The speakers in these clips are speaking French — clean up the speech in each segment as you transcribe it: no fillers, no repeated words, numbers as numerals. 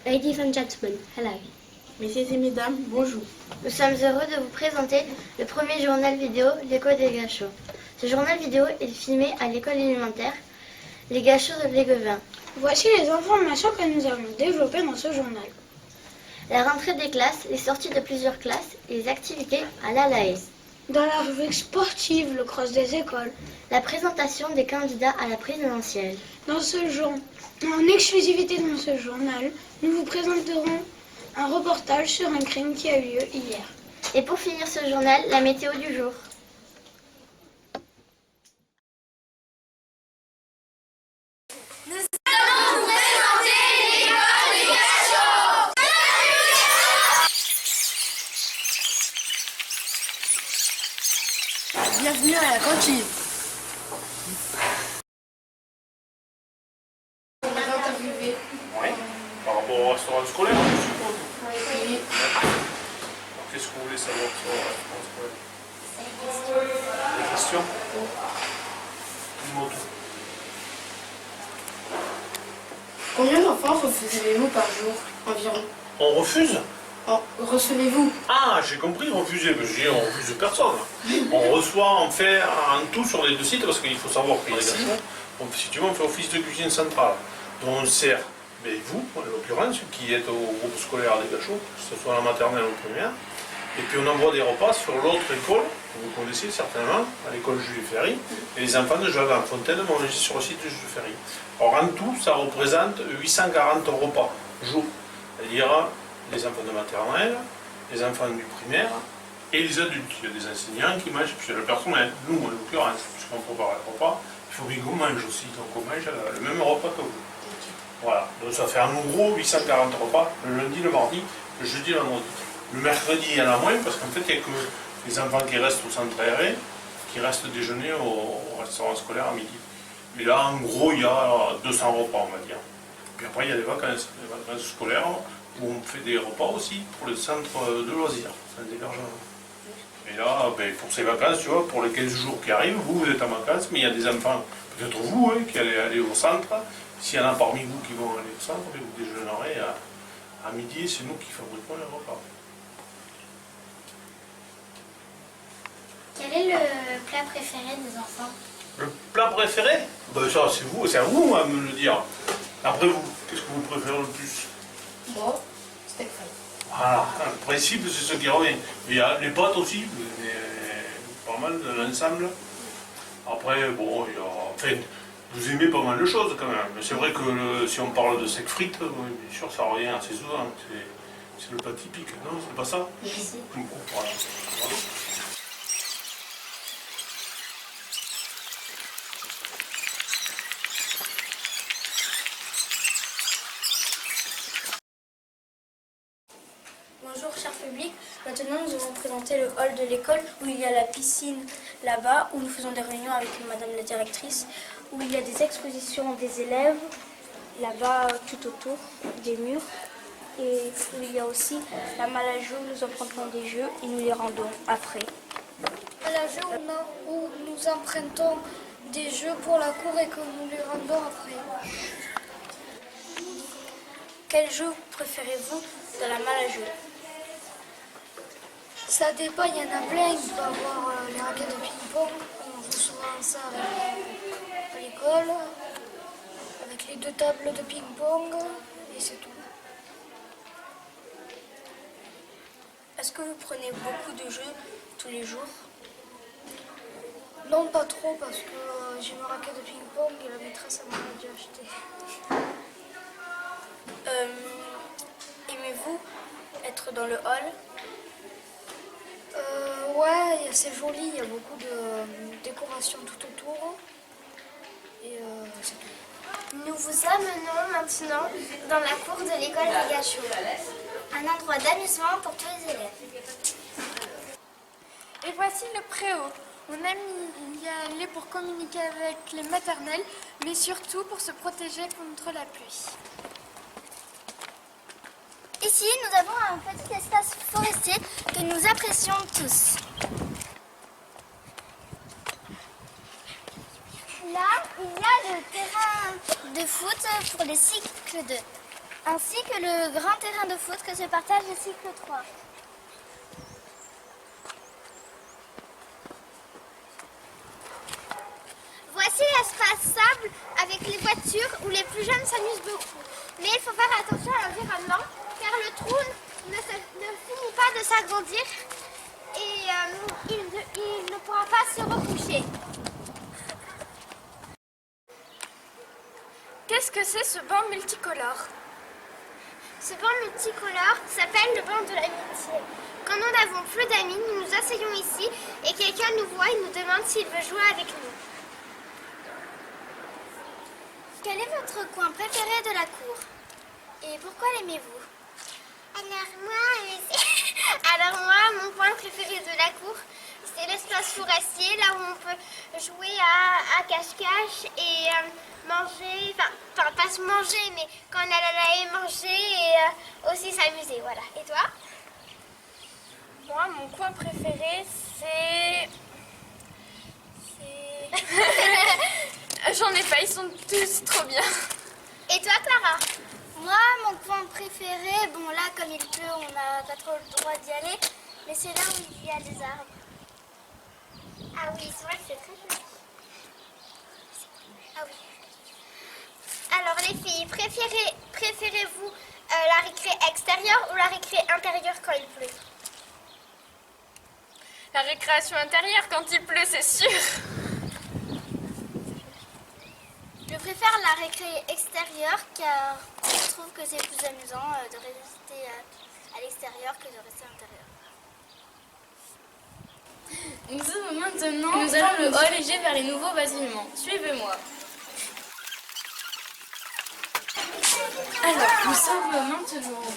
Ladies and gentlemen, hello. Messieurs et mesdames, bonjour. Nous sommes heureux de vous présenter le premier journal vidéo, l'école des Gachots. Ce journal vidéo est filmé à l'école élémentaire Les Gachots de Léguevin. Voici les informations que nous avons développées dans ce journal. La rentrée des classes, les sorties de plusieurs classes et les activités à l'ALAES. Dans la rubrique sportive, le cross des écoles. La présentation des candidats à la présidentielle. En exclusivité dans ce journal, nous vous présenterons un reportage sur un crime qui a eu lieu hier. Et pour finir ce journal, la météo du jour. Bienvenue à la cantine. Oui, par rapport au restaurant scolaire, je suppose. Oui. Qu'est-ce que vous voulez savoir sur le restaurant scolaire? Des questions? Dis-moi tout. Combien d'enfants recevez-vous par jour environ? On refuse? Recevez-vous? Ah, j'ai compris, refuser. Mais je dis, on refuse personne. On reçoit, on fait en tout sur les deux sites, parce qu'il faut savoir que les Gachots, si tu veux, on fait office de cuisine centrale. Donc on sert, mais vous, en l'occurrence, qui êtes au groupe scolaire des Gachots, que ce soit la maternelle ou la première, et puis on envoie des repas sur l'autre école, que vous connaissez certainement, à l'école Jules Ferry, et les enfants de Javan-Fontaine vont manger sur le site de Jules Ferry. Alors en tout, ça représente 840 repas jour, c'est-à-dire les enfants de maternelle, les enfants du primaire et les adultes. Il y a des enseignants qui mangent, puis il y a le personnel, nous en l'occurrence, puisqu'on prépare le repas, il faut bien qu'on mange aussi, donc on mange le même repas que vous. Voilà, donc ça fait en gros 840 repas, le lundi, le mardi, le jeudi, le vendredi. Le mercredi, il y en a moins, parce qu'en fait, il n'y a que les enfants qui restent au centre aéré, qui restent déjeuner au restaurant scolaire à midi. Et là, en gros, il y a 200 repas, on va dire. Puis après, il y a les vacances scolaires, où on fait des repas aussi pour le centre de loisirs, centre d'hébergement. Et là, pour ces vacances, tu vois, pour les 15 jours qui arrivent, vous êtes en vacances, mais il y a des enfants, peut-être vous, qui allez aller au centre. S'il y en a parmi vous qui vont aller au centre, vous déjeunerez à midi, et c'est nous qui fabriquons les repas. Quel est le plat préféré des enfants? Le plat préféré? Ça, c'est à vous à me le dire. Après vous, qu'est-ce que vous préférez le plus? Moi, steak frites. Voilà, le principe c'est ce qui revient. Il y a les pâtes aussi, mais pas mal de l'ensemble. Après, bon, enfin, vous aimez pas mal de choses quand même. Mais c'est vrai que si on parle de steak frites, bien sûr ça revient assez souvent. C'est le plat typique, non? C'est pas ça? Oui. Bon, voilà. Bonjour cher public, maintenant nous allons présenter le hall de l'école où il y a la piscine là-bas, où nous faisons des réunions avec madame la directrice, où il y a des expositions des élèves là-bas tout autour des murs, et où il y a aussi la malle à jeux où nous empruntons des jeux et nous les rendons après. À la jeu où nous empruntons des jeux pour la cour et que nous les rendons après. Quel jeu préférez-vous de la malle à jeux? Ça dépend, il y en a plein. Il peut y avoir les raquettes de ping-pong. On joue souvent ça à l'école. Avec les 2 tables de ping-pong. Et c'est tout. Est-ce que vous prenez beaucoup de jeux tous les jours? Non, pas trop, parce que j'ai ma raquette de ping-pong et la maîtresse elle m'en a déjà acheté. Aimez-vous être dans le hall? Ouais, c'est joli, il y a beaucoup de décorations tout autour. Et c'est tout. Nous vous amenons maintenant dans la cour de l'école des Gachots, un endroit d'amusement pour tous les élèves. Et voici le préau. On aime y aller pour communiquer avec les maternelles, mais surtout pour se protéger contre la pluie. Ici, nous avons un petit espace forestier que nous apprécions tous. Là, il y a le terrain de foot pour les cycles de ainsi que le grand terrain de foot que se partage le cycle 3. Voici l'espace sable avec les voitures où les plus jeunes s'amusent beaucoup. Mais il faut faire attention à l'environnement car le trou ne finit pas de s'agrandir et il ne pourra pas se reboucher. Qu'est-ce que c'est ce banc multicolore? Ce banc multicolore s'appelle le banc de l'amitié. Quand nous n'avons plus d'amis, nous nous asseyons ici et quelqu'un nous voit et nous demande s'il veut jouer avec nous. Quel est votre coin préféré de la cour? Et pourquoi l'aimez-vous? Alors moi, mon coin préféré de la cour, c'est l'espace forestier, là où on peut jouer à cache-cache et manger, enfin pas se manger, mais quand on allait manger et aussi s'amuser, voilà. Et toi? Moi, mon coin préféré, c'est... J'en ai pas, ils sont tous trop bien. Et toi, Clara? Moi, mon coin préféré, bon là, comme il pleut, on n'a pas trop le droit d'y aller, mais c'est là où il y a des arbres. Ah oui, c'est vrai que c'est très joli. Ah oui. Alors les filles, préférez-vous la récré extérieure ou la récré intérieure quand il pleut? La récréation intérieure quand il pleut, c'est sûr. Je préfère la récré extérieure car je trouve que c'est plus amusant de rester à l'extérieur que de rester à l'intérieur. Nous allons maintenant dans le hall léger vers les nouveaux bâtiments. Suivez-moi. Alors, nous sommes maintenant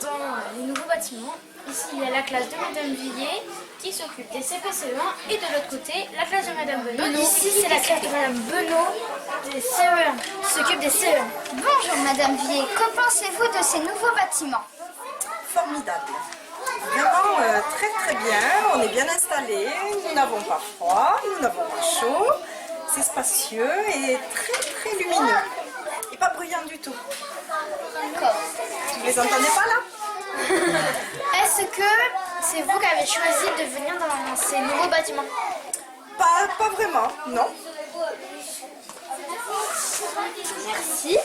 dans les nouveaux bâtiments. Ici, il y a la classe de Madame Villiers qui s'occupe des CP-CE1 et de l'autre côté, la classe de Madame Benoît. Ici, c'est la classe de Madame Benoît des CE1 qui s'occupe des CE1. Bonjour Madame Villiers, que pensez-vous de ces nouveaux bâtiments? Formidable. Vraiment très très bien, on est bien installés, nous n'avons pas froid, nous n'avons pas chaud, c'est spacieux et très très lumineux. Et pas bruyant du tout. D'accord. Vous les entendez pas là? Est-ce que c'est vous qui avez choisi de venir dans ces nouveaux bâtiments? Pas vraiment, non. Merci.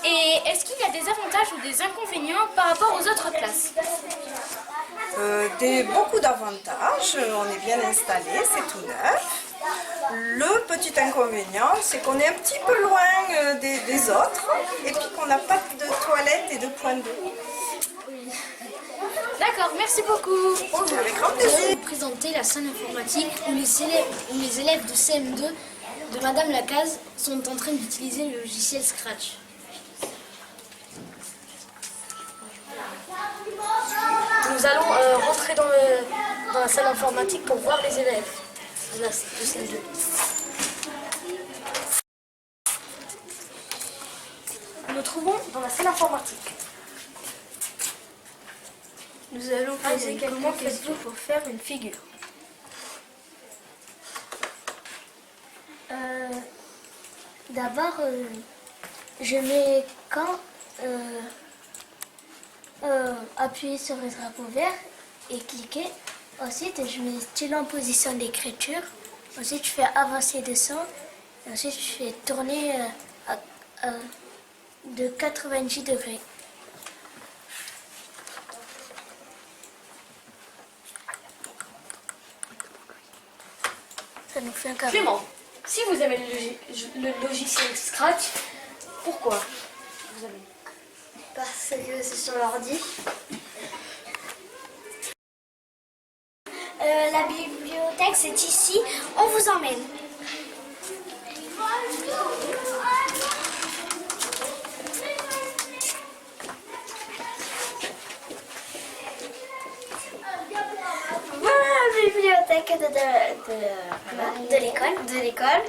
Et est-ce qu'il y a des avantages ou des inconvénients par rapport aux autres classes? Beaucoup d'avantages, on est bien installé, c'est tout neuf. Le petit inconvénient, c'est qu'on est un petit peu loin des autres et puis qu'on n'a pas de toilettes et de points d'eau. D'accord, merci beaucoup. Avec grand plaisir. Je vais vous présenter la salle informatique où les élèves de CM2 de Madame Lacaze sont en train d'utiliser le logiciel Scratch. Nous allons rentrer dans la salle informatique pour voir les élèves de CM2. Nous nous trouvons dans la salle informatique. Nous allons poser quelques questions pour faire une figure. D'abord, je mets quand appuyer sur le drapeau vert et cliquer. Ensuite, je mets stylo en position d'écriture. Ensuite, je fais avancer, descendre. Et ensuite, je fais tourner de 90 degrés. Ça nous fait un carré. Clément, si vous avez le logiciel Scratch, pourquoi vous avez? Parce que c'est sur l'ordi. La bibliothèque, c'est ici. On vous emmène. Voilà la bibliothèque de l'école.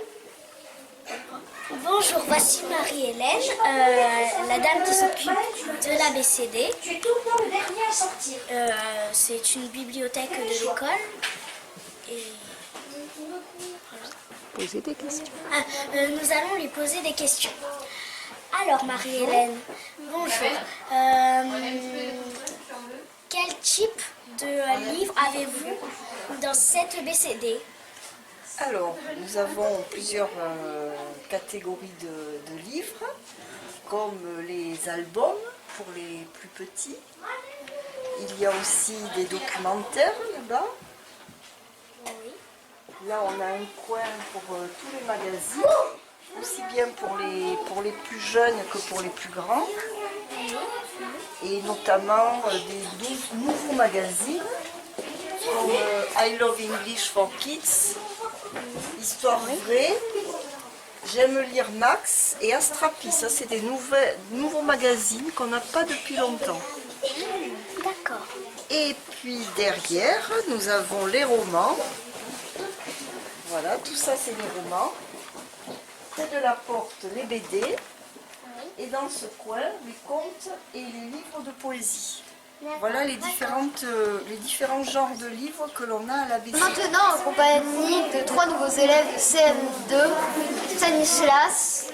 Bonjour, voici Marie-Hélène, la dame qui s'occupe de l'ABCD. Tu es tout le temps le dernier à sortir. C'est une bibliothèque de l'école. Et voilà. Poser des questions. Nous allons lui poser des questions. Alors Marie-Hélène, Bonjour. Quel type de livre avez-vous dans cette BCD? Alors, nous avons plusieurs catégories de livres, comme les albums pour les plus petits. Il y a aussi des documentaires là-bas. Là, on a un coin pour tous les magazines, aussi bien pour les plus jeunes que pour les plus grands. Et notamment des nouveaux magazines, comme I Love English for Kids, Histoire vraie, J'aime lire Max et Astrapi. Ça, c'est des nouveaux magazines qu'on n'a pas depuis longtemps. D'accord. Et puis derrière, nous avons les romans. Voilà, tout ça, c'est les romans. Près de la porte, les BD. Et dans ce coin, les contes et les livres de poésie. Voilà les différents genres de livres que l'on a à la BCD. Maintenant, en compagnie de 3 nouveaux élèves de CM2, Stanislas,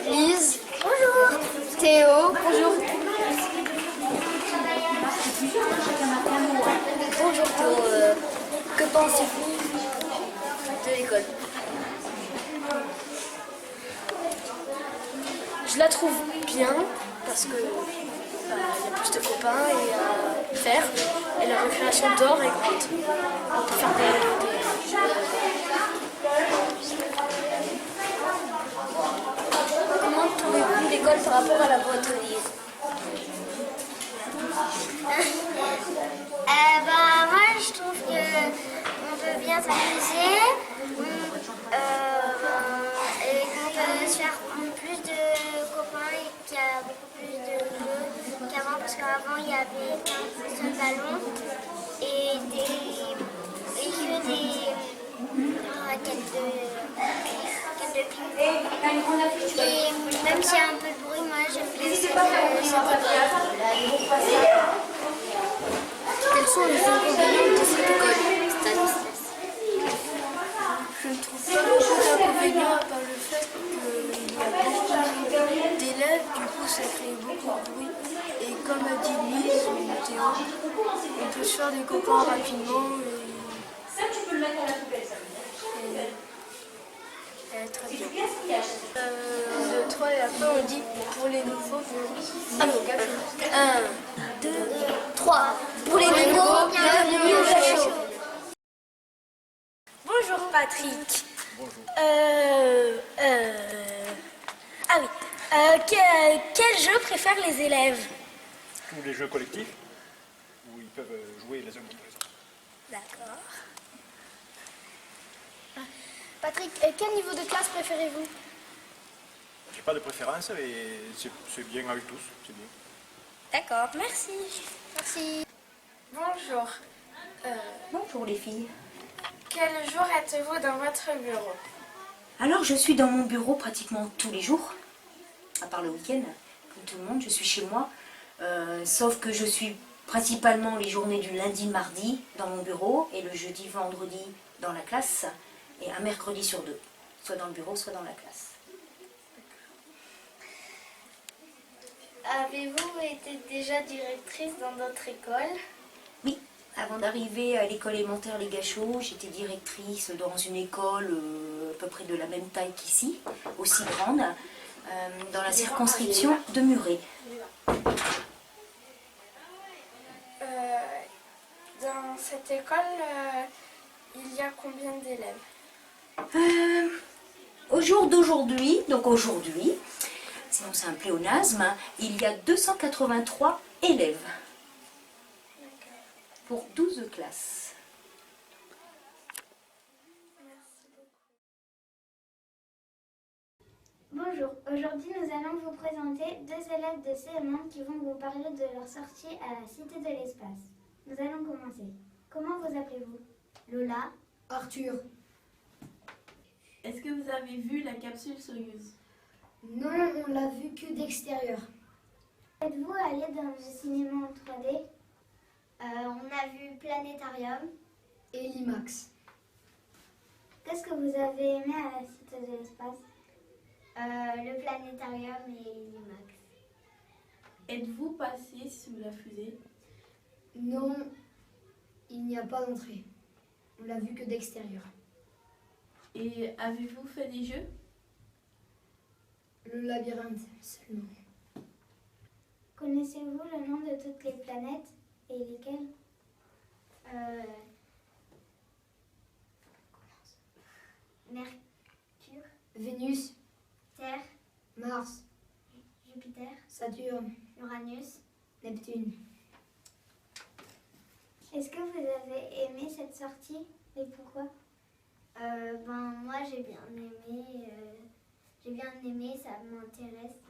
Lise, bonjour, Théo, bonjour. Bonjour Théo, que pensez-vous de l'école? Je la trouve bien parce que il y a plus de copains et à faire. Et la récréation dehors est grande. On peut faire Comment trouvez-vous l'école par rapport à la boîte aux livres? Moi, je trouve qu'on peut bien s'amuser et qu'on peut se faire plus de copains et qu'il y a beaucoup plus de jeux qu'avant parce qu'avant il y avait qu'un seul ballon et que des raquettes de ping-pong. Et même s'il y a un peu de bruit, moi j'aime bien Quels sont les inconvénients de cette école, Stanislas? Je ne trouve pas beaucoup d'inconvénients à part le fait qu'il y a beaucoup d'élèves, du coup ça crée beaucoup de bruit. Et comme a dit Lise ou Théo, on peut se faire des copains rapidement. Très bien. 1, 2, 3 et après on dit pour les nouveaux, 1, 2, 3. Pour les nouveaux, bienvenue au Gachot. Bonjour Patrick. Bonjour. Ah oui. Quel jeu préfèrent les élèves? Tous les jeux collectifs où ils peuvent jouer les uns contre les autres. D'accord. Patrick, quel niveau de classe préférez-vous? J'ai pas de préférence et c'est bien avec tous, c'est bien. D'accord, merci. Merci. Bonjour. Bonjour les filles. Quel jour êtes-vous dans votre bureau? Alors je suis dans mon bureau pratiquement tous les jours, à part le week-end, comme tout le monde, je suis chez moi. Sauf que je suis principalement les journées du lundi, mardi dans mon bureau et le jeudi, vendredi dans la classe et un mercredi sur 2, soit dans le bureau, soit dans la classe. Avez-vous été déjà directrice dans d'autres écoles? Oui, avant d'arriver à l'école élémentaire Les Gachots, j'étais directrice dans une école à peu près de la même taille qu'ici, aussi grande, dans la circonscription de Muret. Dans cette école, il y a combien d'élèves? Au jour d'aujourd'hui, donc aujourd'hui, sinon c'est un pléonasme, il y a 283 élèves pour 12 classes. Bonjour, aujourd'hui nous allons vous présenter 2 élèves de CM1 qui vont vous parler de leur sortie à la Cité de l'Espace. Nous allons commencer. Comment vous appelez-vous? Lola. Arthur. Est-ce que vous avez vu la capsule Soyuz? Non, on l'a vu que d'extérieur. Êtes-vous allé dans le cinéma en 3D? On a vu Planétarium et l'IMAX. Qu'est-ce que vous avez aimé à la Cité de l'Espace? Le Planétarium et l'IMAX. Êtes-vous passé sous la fusée? Non, il n'y a pas d'entrée. On l'a vu que d'extérieur. Et avez-vous fait des jeux? Le labyrinthe seulement. Connaissez-vous le nom de toutes les planètes et lesquelles? Mercure, Vénus, Terre, Mars, Jupiter, Saturne, Uranus. Neptune. Est-ce que vous avez aimé cette sortie et pourquoi? Moi j'ai bien aimé, ça m'intéresse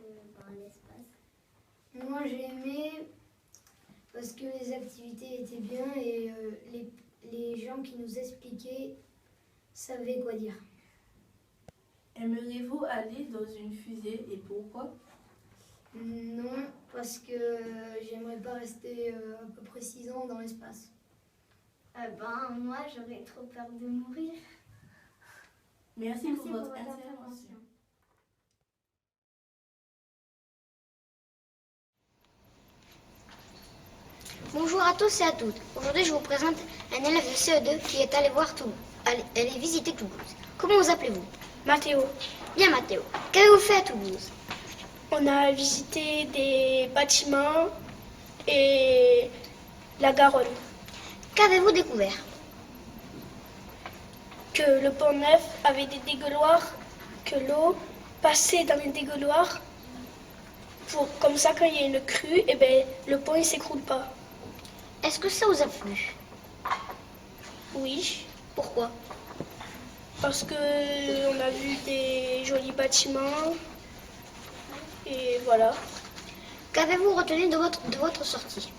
l'espace. Moi j'ai aimé parce que les activités étaient bien et les gens qui nous expliquaient savaient quoi dire. Aimeriez-vous aller dans une fusée et pourquoi? Non, parce que j'aimerais pas rester à peu près 6 ans dans l'espace. Moi j'aurais trop peur de mourir. Merci pour votre intervention. Bonjour à tous et à toutes. Aujourd'hui, je vous présente un élève de CE2 qui est allé voir Toulouse. Allez visiter Toulouse. Comment vous appelez-vous? Mathéo. Bien, Mathéo. Qu'avez-vous fait à Toulouse? On a visité des bâtiments et la Garonne. Qu'avez-vous découvert? Que le pont Neuf avait des dégueuloirs, que l'eau passait dans les dégueuloirs. Comme ça, quand il y a une crue, le pont ne s'écroule pas. Est-ce que ça vous a plu? Oui. Pourquoi? Parce qu'on a vu des jolis bâtiments. Et voilà. Qu'avez-vous retenu de votre sortie?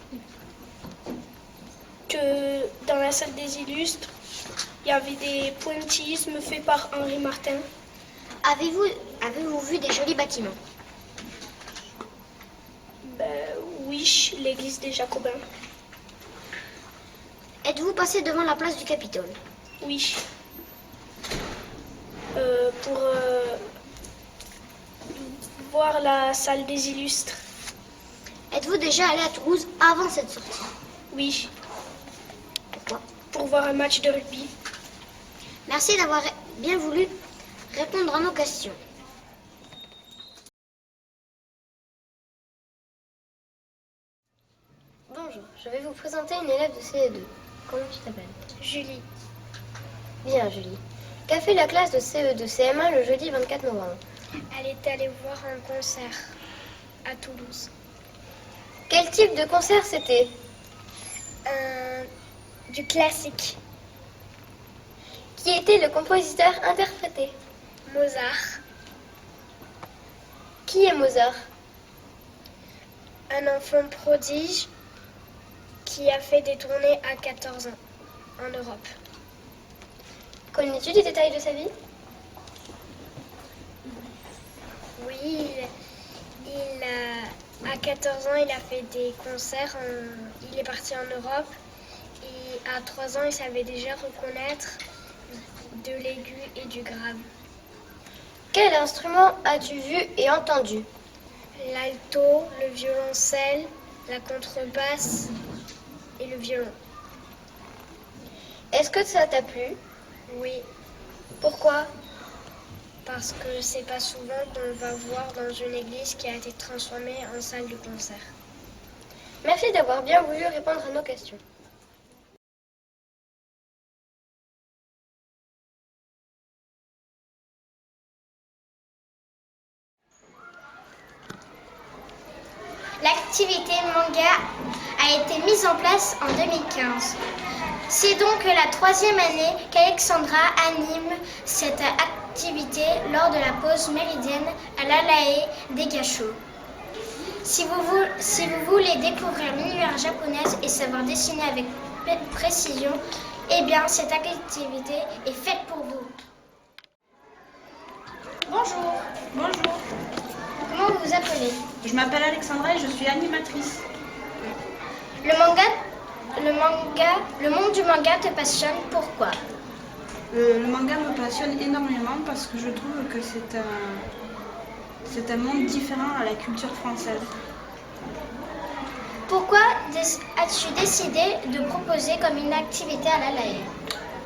Que dans la salle des illustres, il y avait des pointillismes faits par Henri Martin. Avez-vous vu des jolis bâtiments? Oui, l'église des Jacobins. Êtes-vous passé devant la place du Capitole? Oui. Pour voir la salle des illustres. Êtes-vous déjà allé à Toulouse avant cette sortie? Oui. Pourquoi? Pour voir un match de rugby. Merci d'avoir bien voulu répondre à nos questions. Bonjour, je vais vous présenter une élève de CE2. Comment tu t'appelles? Julie. Bien, Julie. Qu'a fait la classe de CE2 CM1 le jeudi 24 novembre? Elle est allée voir un concert à Toulouse. Quel type de concert c'était? Du classique. Qui était le compositeur interprété? Mozart. Qui est Mozart? Un enfant prodige qui a fait des tournées à 14 ans en Europe. Connais-tu les détails de sa vie? Oui, à 14 ans, il a fait des concerts. Il est parti en Europe. Et à 3 ans, il savait déjà reconnaître de l'aigu et du grave. Quel instrument as-tu vu et entendu? L'alto, le violoncelle, la contrebasse et le violon. Est-ce que ça t'a plu? Oui. Pourquoi? Parce que c'est pas souvent qu'on va voir dans une église qui a été transformée en salle de concert. Merci d'avoir bien voulu répondre à nos questions. L'activité manga a été mise en place en 2015. C'est donc la 3e année qu'Alexandra anime cette activité lors de la pause méridienne à l'Alae des Gachots. Si vous voulez découvrir l'univers japonaise et savoir dessiner avec précision, eh bien cette activité est faite pour vous. Bonjour. Bonjour. Comment vous vous appelez? Je m'appelle Alexandra et je suis animatrice. Le monde du manga te passionne, pourquoi? Le manga me passionne énormément parce que je trouve que c'est un monde différent à la culture française. Pourquoi as-tu décidé de proposer comme une activité à la LAE?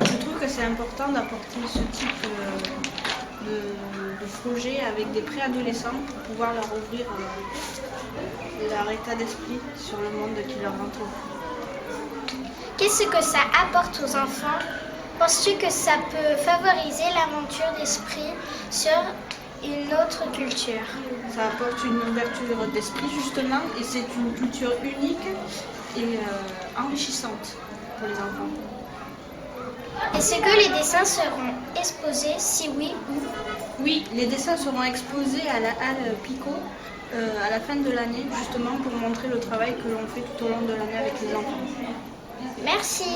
Je trouve que c'est important d'apporter ce type de projet avec des préadolescents pour pouvoir leur ouvrir leur état d'esprit sur le monde qui leur entoure. Qu'est-ce que ça apporte aux enfants? Penses-tu que ça peut favoriser l'aventure d'esprit sur une autre culture? Ça apporte une ouverture d'esprit justement et c'est une culture unique et enrichissante pour les enfants. Est-ce que les dessins seront exposés? Si oui, où? Oui, les dessins seront exposés à la halle Picot à la fin de l'année justement pour montrer le travail que l'on fait tout au long de l'année avec les enfants. Merci.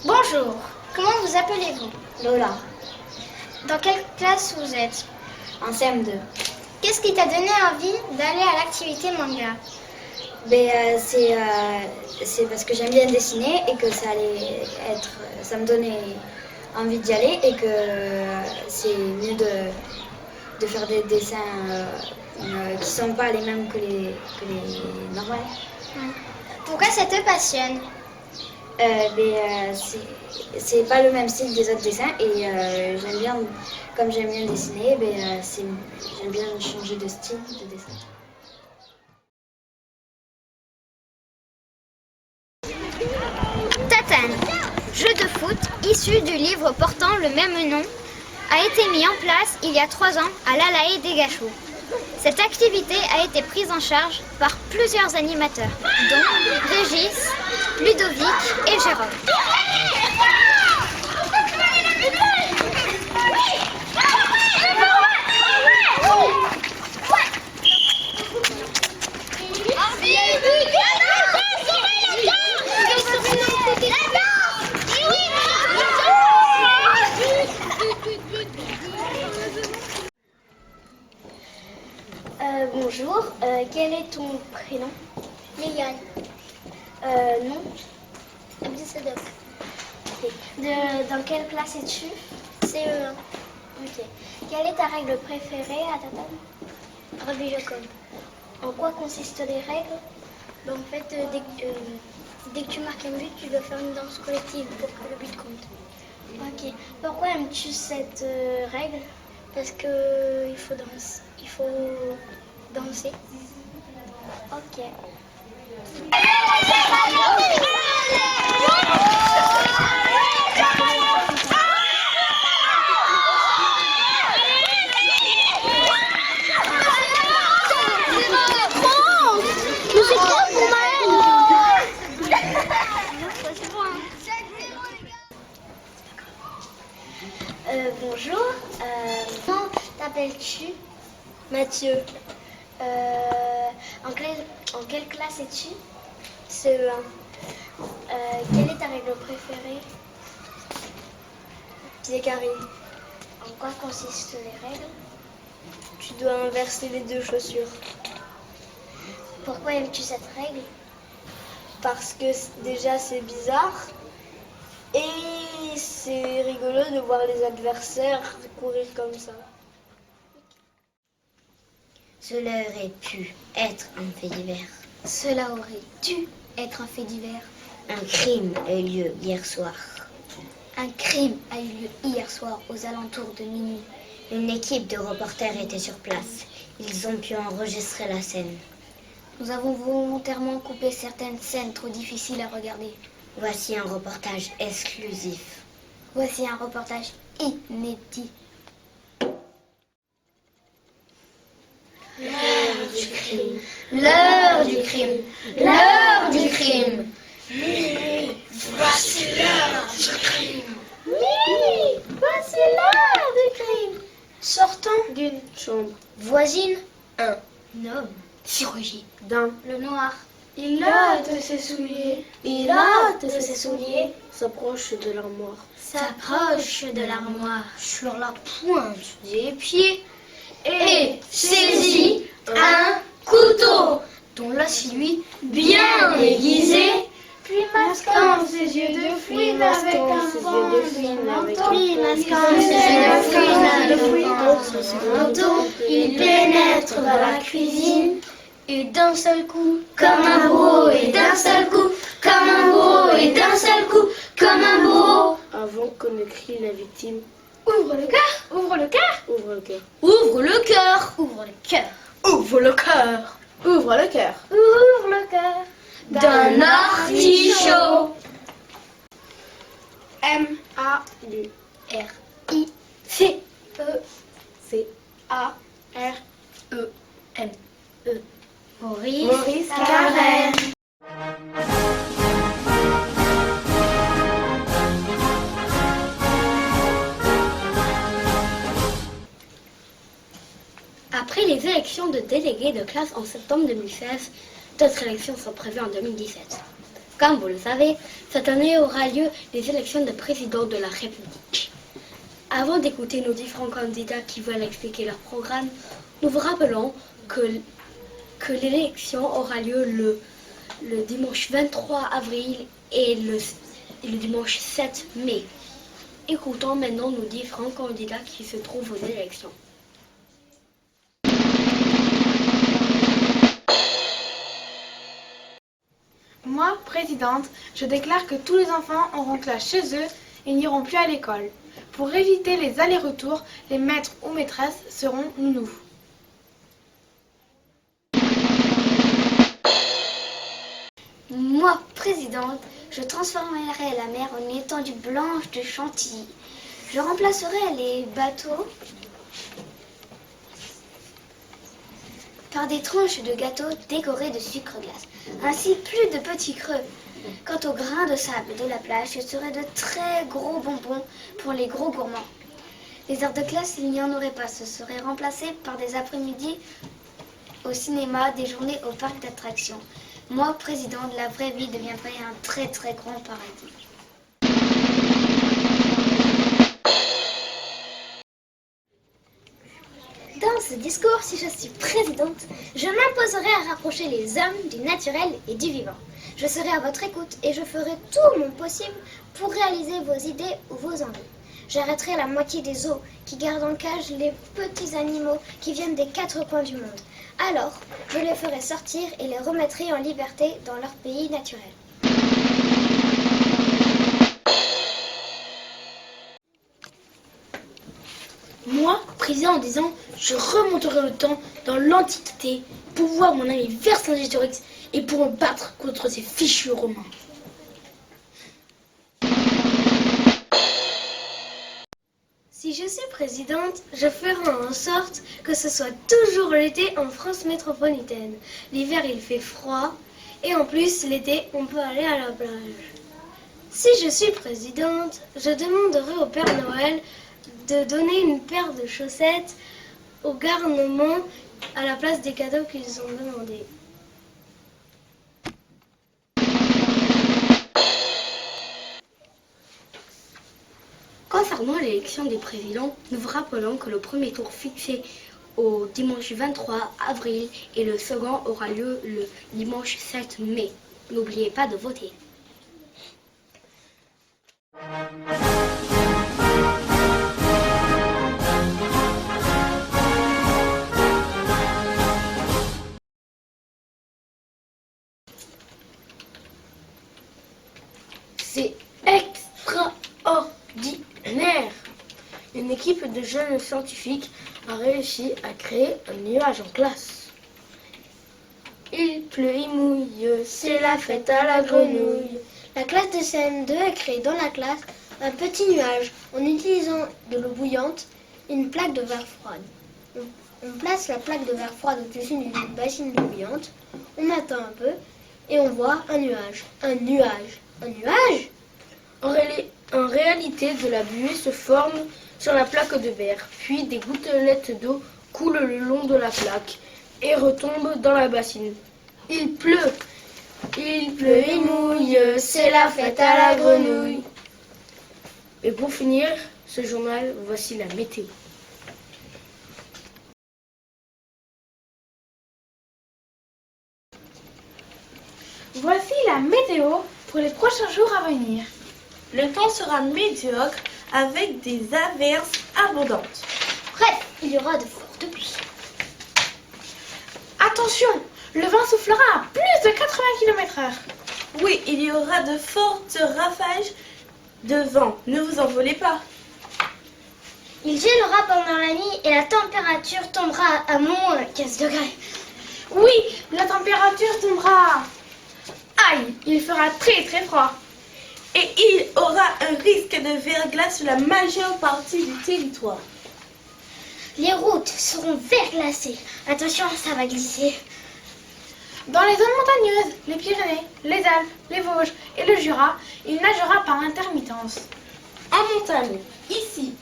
Bonjour, comment vous appelez-vous? Lola, Dans quelle classe vous êtes? en CM2. Qu'est-ce qui t'a donné envie d'aller à l'activité manga? C'est parce que j'aime bien dessiner et que ça me donnait envie d'y aller et que c'est mieux de faire des dessins qui sont pas les mêmes que les normales. Pourquoi ça te passionne? C'est pas le même style des autres dessins et comme j'aime bien dessiner, j'aime bien changer de style de dessin. Tatane, jeu de foot issu du livre portant le même nom, a été mis en place il y a 3 ans à l'Alaé des Gâchots. Cette activité a été prise en charge par plusieurs animateurs, dont Régis, Ludovic et Jérôme. Bonjour, quel est ton prénom? Léane. Non. Abdissadok. Dans quelle classe es-tu? CE1. Ok. Quelle est ta règle préférée à ta table? Rabbi Jacob. En quoi consistent les règles? En fait, dès que tu marques un but, tu dois faire une danse collective pour que le but compte. Ok. Pourquoi aimes-tu cette règle? Parce que il faut danser. Ok. Bonjour, comment t'appelles-tu? Mathieu. En quelle classe es-tu? CE1. Quelle est ta règle préférée? Pied carré. En quoi consistent les règles? Tu dois inverser les 2 chaussures. Pourquoi aimes-tu cette règle? Parce que déjà c'est bizarre et c'est rigolo de voir les adversaires courir comme ça. Cela aurait pu être un fait divers. Cela aurait dû être un fait divers. Un crime a eu lieu hier soir. Un crime a eu lieu hier soir aux alentours de minuit. Une équipe de reporters était sur place. Ils ont pu enregistrer la scène. Nous avons volontairement coupé certaines scènes trop difficiles à regarder. Voici un reportage exclusif. Voici un reportage inédit. L'heure du crime. L'heure du crime. L'heure du crime. Minuit. Voici l'heure du crime. Minuit. Voici l'heure du crime. Sortant d'une chambre. Voisine. Un homme. chirurgie. D'un. Le noir. Il ôte ses souliers. Il ôte ses souliers. S'approche de l'armoire. S'approche de l'armoire. Sur la pointe des pieds. Et saisit un couteau dont l'os lui bien aiguisé, puis masquant ses yeux de fouine avec un vent de manteau, puis masquant ses yeux de fouine avec un vent de manteau, il pénètre dans la cuisine et d'un seul coup, comme un bourreau et d'un seul coup, comme un bourreau et d'un seul coup, comme un bourreau. Avant qu'on ne crie la victime, Ouvre le cœur, ouvre le cœur, ouvre le cœur. ouvre le cœur, ouvre le cœur, Ouvre le cœur. Ouvre le cœur. ouvre le cœur d'un artichaut. M-A-U-R-I-C-A-R-E-N-E. Maurice Carrère. Après les élections de délégués de classe en septembre 2016, d'autres élections sont prévues en 2017. Comme vous le savez, cette année aura lieu les élections de président de la République. Avant d'écouter nos différents candidats qui veulent expliquer leur programme, nous vous rappelons que l'élection aura lieu le dimanche 23 avril et le dimanche 7 mai. Écoutons maintenant nos différents candidats qui se trouvent aux élections. Moi, présidente, je déclare que tous les enfants auront classe chez eux et n'iront plus à l'école. Pour éviter les allers-retours, les maîtres ou maîtresses seront nounous. Moi, présidente, je transformerai la mer en une étendue blanche de chantilly. Je remplacerai les bateaux par des tranches de gâteaux décorées de sucre glace. Ainsi, plus de petits creux. Quant aux grains de sable de la plage, ce seraient de très gros bonbons pour les gros gourmands. Les heures de classe, il n'y en aurait pas. Ce serait remplacé par des après-midi au cinéma, des journées au parc d'attractions. Moi, présidente, la vraie vie deviendrait un très très grand paradis. Dans ce discours, si je suis présidente, je m'imposerai à rapprocher les hommes du naturel et du vivant. Je serai à votre écoute et je ferai tout mon possible pour réaliser vos idées ou vos envies. J'arrêterai la moitié des zoos qui gardent en cage les petits animaux qui viennent des 4 coins du monde. Alors, je les ferai sortir et les remettrai en liberté dans leur pays naturel. Moi, président, en disant, je remonterai le temps dans l'Antiquité pour voir mon ami Vercingétorix et pour me battre contre ces fichus Romains. Si je suis présidente, je ferai en sorte que ce soit toujours l'été en France métropolitaine. L'hiver, il fait froid et en plus, l'été, on peut aller à la plage. Si je suis présidente, je demanderai au Père Noël de donner une paire de chaussettes au garnement à la place des cadeaux qu'ils ont demandés. Concernant l'élection des présidents, nous vous rappelons que le premier tour fixé au dimanche 23 avril et le second aura lieu le dimanche 7 mai. N'oubliez pas de voter. C'est extraordinaire! Une équipe de jeunes scientifiques a réussi à créer un nuage en classe. Il pleut, il mouille, c'est la fête à la grenouille. La classe de CM2 a créé dans la classe un petit nuage en utilisant de l'eau bouillante et une plaque de verre froide. On place la plaque de verre froide au-dessus d'une bassine d'eau bouillante, on attend un peu et on voit un nuage. Un nuage. Un nuage? En réalité, de la buée se forme sur la plaque de verre, puis des gouttelettes d'eau coulent le long de la plaque et retombent dans la bassine. Il pleut, il mouille, c'est la fête à la grenouille. Et pour finir ce journal, voici la météo. Voici la météo pour les prochains jours à venir. Le temps sera médiocre avec des averses abondantes. Bref, il y aura de fortes pluies. Attention, Le vent soufflera à plus de 80 km/h. Oui, il y aura de fortes rafales de vent. Ne vous envolez pas. Il gèlera pendant la nuit et la température tombera à moins 15 degrés. Oui, la température tombera. Aïe, il fera très très froid. Et il aura un risque de verglas sur la majeure partie du territoire. Les routes seront verglacées. Attention, ça va glisser. Dans les zones montagneuses, les Pyrénées, les Alpes, les Vosges et le Jura, il nagera par intermittence. En montagne, ici,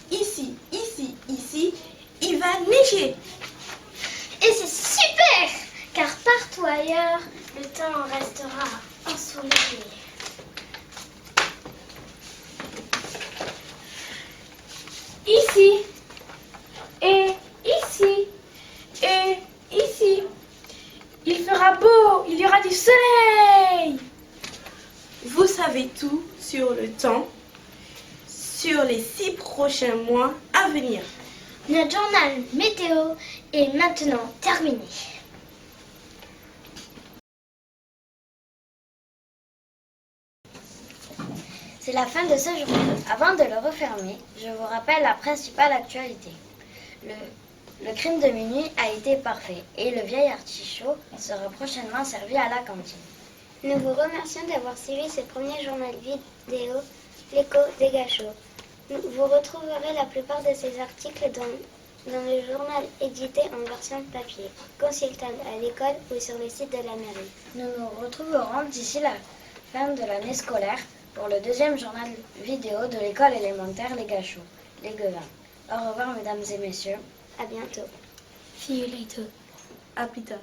il va neiger. Et c'est super, car partout ailleurs, le temps restera ensoleillé. Ici, et ici, et ici. Il fera beau, il y aura du soleil. Vous savez tout sur le temps, sur les 6 prochains mois à venir. Notre journal météo est maintenant terminé. C'est la fin de ce journal. Avant de le refermer, je vous rappelle la principale actualité. Le crime de minuit a été parfait et le vieil artichaut sera prochainement servi à la cantine. Nous vous remercions d'avoir suivi ce premier journal vidéo, l'écho des Gachots. Vous retrouverez la plupart de ces articles dans le journal édité en version papier, consultable à l'école ou sur le site de la mairie. Nous nous retrouverons d'ici la fin de l'année scolaire pour le deuxième journal vidéo de l'école élémentaire Les Gachots, les Guevins. Au revoir mesdames et messieurs. À bientôt. See you later. À plus tard.